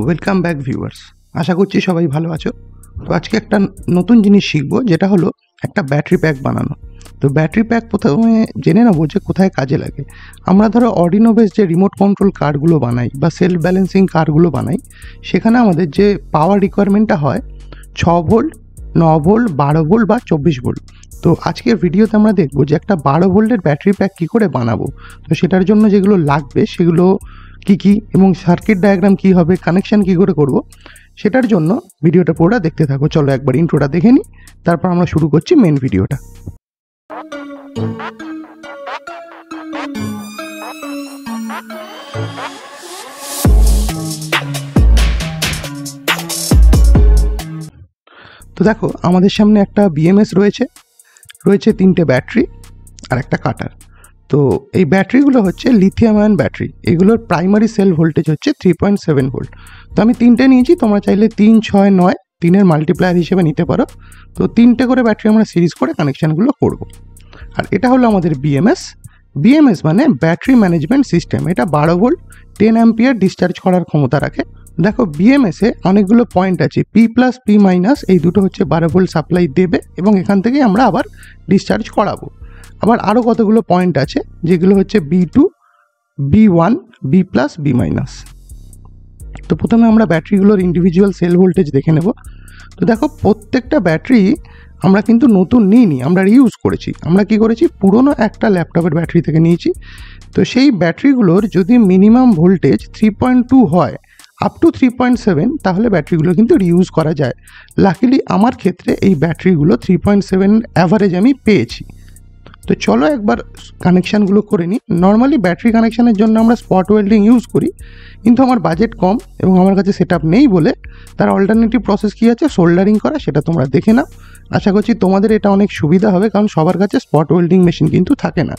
Welcome back viewers. আশা করছি সবাই ভালো আছো। তো আজকে একটা নতুন জিনিস শিখবো, যেটা হলো একটা ব্যাটারি প্যাক বানানো। তো ব্যাটারি প্যাক প্রথমে জেনে নেবো যে কোথায় কাজে লাগে। আমরা ধরো অর্ডিনো বেস যে রিমোট কন্ট্রোল কারগুলো বানাই বা সেলফ ব্যালেন্সিং কারগুলো বানাই, সেখানে আমাদের যে পাওয়ার রিকোয়ারমেন্টটা হয় 6 ভোল্ট, 9 ভোল্ট, 12 ভোল্ট বা 24 ভোল্ট। তো আজকের ভিডিওতে আমরা দেখবো যে একটা 12 ভোল্টের ব্যাটারি প্যাক কী করে বানাবো। তো সেটার জন্য যেগুলো লাগবে সেগুলো কি কি এবং সার্কিট ডায়াগ্রাম কি হবে, কানেকশন কি করে করব, সেটার জন্য ভিডিওটা পুরোটা দেখতে থাকো। চলো একবার ইন্ট্রোটা দেখে নিই, তারপর আমরা শুরু করছি মেন ভিডিওটা। তো দেখো, আমাদের সামনে একটা বিএমএস রয়েছে 3টে ব্যাটারি আর একটা কাটার। তো এই ব্যাটারিগুলো হচ্ছে লিথিয়াম আয়ন ব্যাটারি। এগুলোর প্রাইমারি সেল ভোল্টেজ হচ্ছে 3.7 ভোল্ট। তো আমি 3টে নিয়েছি, তোমরা চাইলে 3, 6, 9 3-এর মাল্টিপ্লায়ার হিসেবে নিতে পারো। তো 3টে করে ব্যাটারি আমরা সিরিজ করে কানেকশানগুলো করব। আর এটা হলো আমাদের বিএমএস মানে ব্যাটারি ম্যানেজমেন্ট সিস্টেম। এটা 12 ভোল্ট 10 অ্যাম্পিয়ার ডিসচার্জ করার ক্ষমতা রাখে। দেখো, বিএমএসে অনেকগুলো পয়েন্ট আছে, P+, P-, এই দুটো হচ্ছে 12 ভোল্ট সাপ্লাই দেবে এবং এখান থেকেই আমরা আবার ডিসচার্জ করাবো। আবার আরও কতগুলো পয়েন্ট আছে যেগুলো হচ্ছে B2, B1, B+, B-। তো প্রথমে আমরা ব্যাটারিগুলোর ইন্ডিভিজুয়াল সেল ভোল্টেজ দেখে নেব। তো দেখো, প্রত্যেকটা ব্যাটারি আমরা কিন্তু নতুন নিইনি, আমরা রিউজ করেছি। আমরা কি করেছি, পুরনো একটা ল্যাপটপের ব্যাটারি থেকে নিয়েছি। তো সেই ব্যাটারিগুলোর যদি মিনিমাম ভোল্টেজ 3.2 হয় আপ টু 3.7, তাহলে ব্যাটারিগুলো কিন্তু রিউজ করা যায়। লাকিলি আমার ক্ষেত্রে এই ব্যাটারিগুলো 3.7 অ্যাভারেজ আমি পেয়েছি। তো চলো একবার কানেকশানগুলো করে নিই। নর্মালি ব্যাটারি কানেকশানের জন্য আমরা স্পট ওয়েল্ডিং ইউজ করি, কিন্তু আমার বাজেট কম এবং আমার কাছে সেটআপ নেই বলে তার অল্টারনেটিভ প্রসেস কী আছে, সোল্ডারিং করা, সেটা তোমরা দেখে নাও। আশা করছি তোমাদের এটা অনেক সুবিধা হবে, কারণ সবার কাছে স্পট ওয়েল্ডিং মেশিন কিন্তু থাকে না।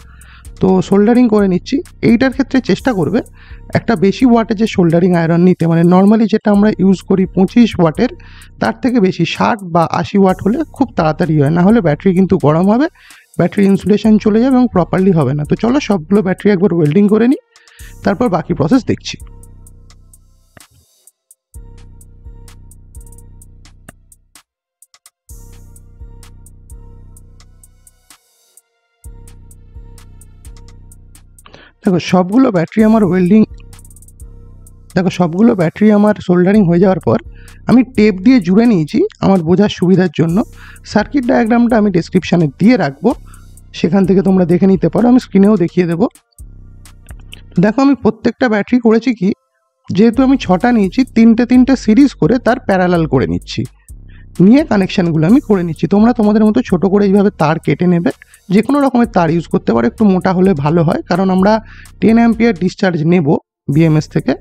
তো সোল্ডারিং করে নিচ্ছি। এইটার ক্ষেত্রে চেষ্টা করবে একটা বেশি ওয়াটেজের সোল্ডারিং আয়রন নিতে, মানে নর্মালি যেটা আমরা ইউজ করি 25 ওয়াটের, তার থেকে বেশি 60 বা 80 ওয়াট হলে খুব তাড়াতাড়ি হয়। না হলে ব্যাটারি কিন্তু গরম হবে, ব্যাটারি ইনসুলেশন চলে যাবে এবং প্রপারলি হবে না। তো চলো সবগুলো ব্যাটারি একবার ওয়েল্ডিং করে নিই, তারপর বাকি প্রসেস দেখছি। দেখো, সবগুলো ব্যাটারি আমার সোল্ডারিং হয়ে যাওয়ার পর আমি টেপ দিয়ে জুড়ে নিয়েছি আমার বোঝার সুবিধার জন্য। সার্কিট ডায়াগ্রামটা আমি ডেসক্রিপশানে দিয়ে রাখবো, সেখান থেকে তোমরা দেখে নিতে পারো, আমি স্ক্রিনেও দেখিয়ে দেবো। দেখো, আমি প্রত্যেকটা ব্যাটারি করেছি কি, যেহেতু আমি 6টা নিয়েছি, 3টে সিরিজ করে তার প্যারালাল করে নিচ্ছি, নিয়ে কানেকশানগুলো আমি করে নিচ্ছি। তোমরা তোমাদের মতো ছোট করে এইভাবে তার কেটে নেবে, যে কোনো রকমের তার ইউজ করতে পারো, একটু মোটা হলে ভালো হয়, কারণ আমরা 10 অ্যাম্পিয়ার ডিসচার্জ নেব বিএমএস থেকে।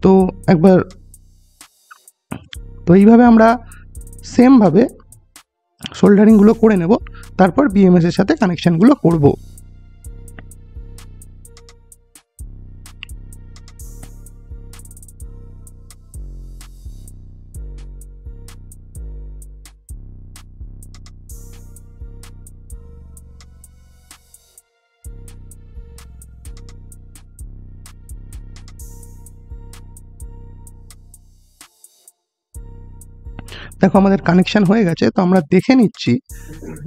তো এইভাবে আমরা সেমভাবে সোল্ডারিংগুলো করে নেব, তারপর বিএমএসের সাথে কানেকশানগুলো করব। দেখো, আমাদের কানেকশান হয়ে গেছে। তো আমরা দেখে নিচ্ছি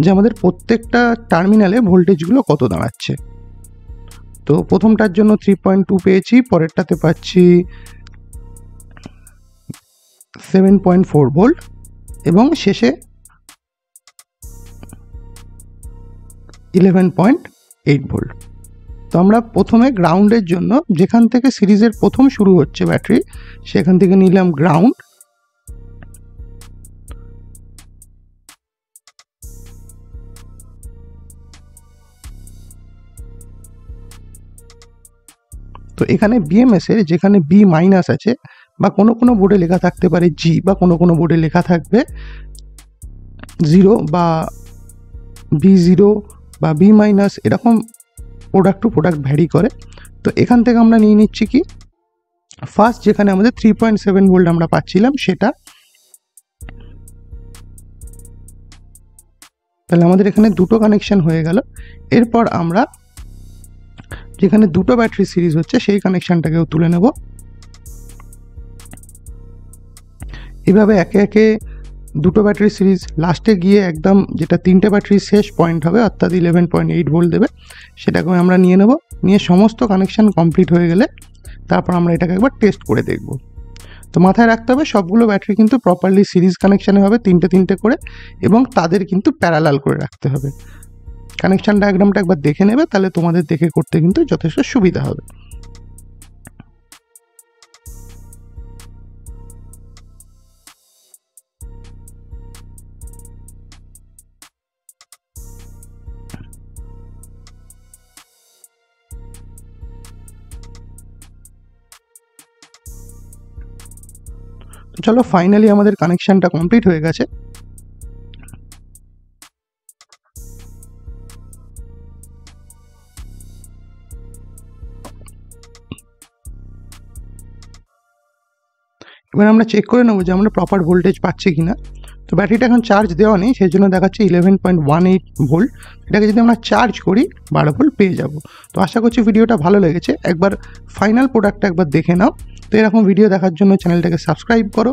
যে আমাদের প্রত্যেকটা টার্মিনালে ভোল্টেজগুলো কত দাঁড়াচ্ছে। তো প্রথমটার জন্য 3.2 পেয়েছি, পরেরটাতে পাচ্ছি 7.4 ভোল্ট এবং শেষে 11.8 ভোল্ট। তো আমরা প্রথমে গ্রাউন্ডের জন্য, যেখান থেকে সিরিজের প্রথম শুরু হচ্ছে ব্যাটারি, সেখান থেকে নিলাম গ্রাউন্ড। তো এখানে বিএমএস এর যেখানে B- আছে, বা কোনো বোর্ডে লেখা থাকতে পারে G, বা কোনো বোর্ডে লেখা থাকবে 0 বা B0 বা B-, এরকম প্রোডাক্ট টু প্রোডাক্ট ভ্যারি করে। তো এখান থেকে আমরা নিয়ে নিচ্ছি কি, ফার্স্ট যেখানে আমাদের 3.7 ভোল্ট আমরা পাচ্ছিলাম সেটা। তাহলে আমাদের এখানে দুটো কানেকশন হয়ে গেল। এরপর আমরা যেখানে দুটো ব্যাটারি সিরিজ হচ্ছে সেই কানেকশনটাকেও তুলে নেব। এভাবে একে একে দুটো ব্যাটারি সিরিজ, লাস্টে গিয়ে একদম যেটা 3টে ব্যাটারি শেষ পয়েন্ট হবে অর্থাৎ 11.8 ভোল্ট দেবে, সেটাকে আমরা নিয়ে নেব। নিয়ে সমস্ত কানেকশান কমপ্লিট হয়ে গেলে তারপর আমরা এটাকে একবার টেস্ট করে দেখব। তো মাথায় রাখতে হবে সবগুলো ব্যাটারি কিন্তু প্রপারলি সিরিজ কানেকশানে হবে, 3টে করে, এবং তাদের কিন্তু প্যারালাল করে রাখতে হবে। কানেকশান ডায়াগ্রামটা একবার দেখে নেবে, তাহলে তোমাদের দেখে করতে কিন্তু যথেষ্ট সুবিধা হবে। চলো ফাইনালি আমাদের কানেকশানটা কমপ্লিট হয়ে গেছে। এবার আমরা চেক করে নেবো যে আমরা প্রপার ভোল্টেজ পাচ্ছি কিনা। তো ব্যাটারিটা এখন চার্জ দেওয়া নেই, সেই জন্য দেখাচ্ছে 11.18 ভোল্ট। এটাকে যদি আমরা চার্জ করি 12 ভোল্ট পেয়ে যাব। তো আশা করছি ভিডিওটা ভালো লেগেছে। একবার ফাইনাল প্রোডাক্টটা একবার দেখে নাও। তো এরকম ভিডিও দেখার জন্য চ্যানেলটাকে সাবস্ক্রাইব করো।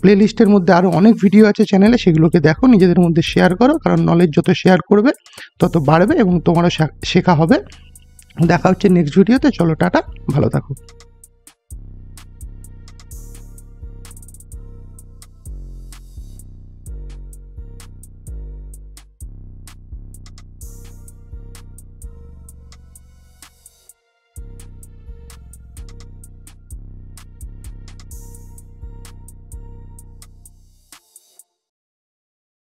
প্লেলিস্টের মধ্যে আরও অনেক ভিডিও আছে চ্যানেলে, সেগুলোকে দেখো, নিজেদের মধ্যে শেয়ার করো, কারণ নলেজ যত শেয়ার করবে তত বাড়বে এবং তোমারও শেখা হবে। দেখা হচ্ছে নেক্সট ভিডিওতে। চলো টাটা, ভালো থাকো।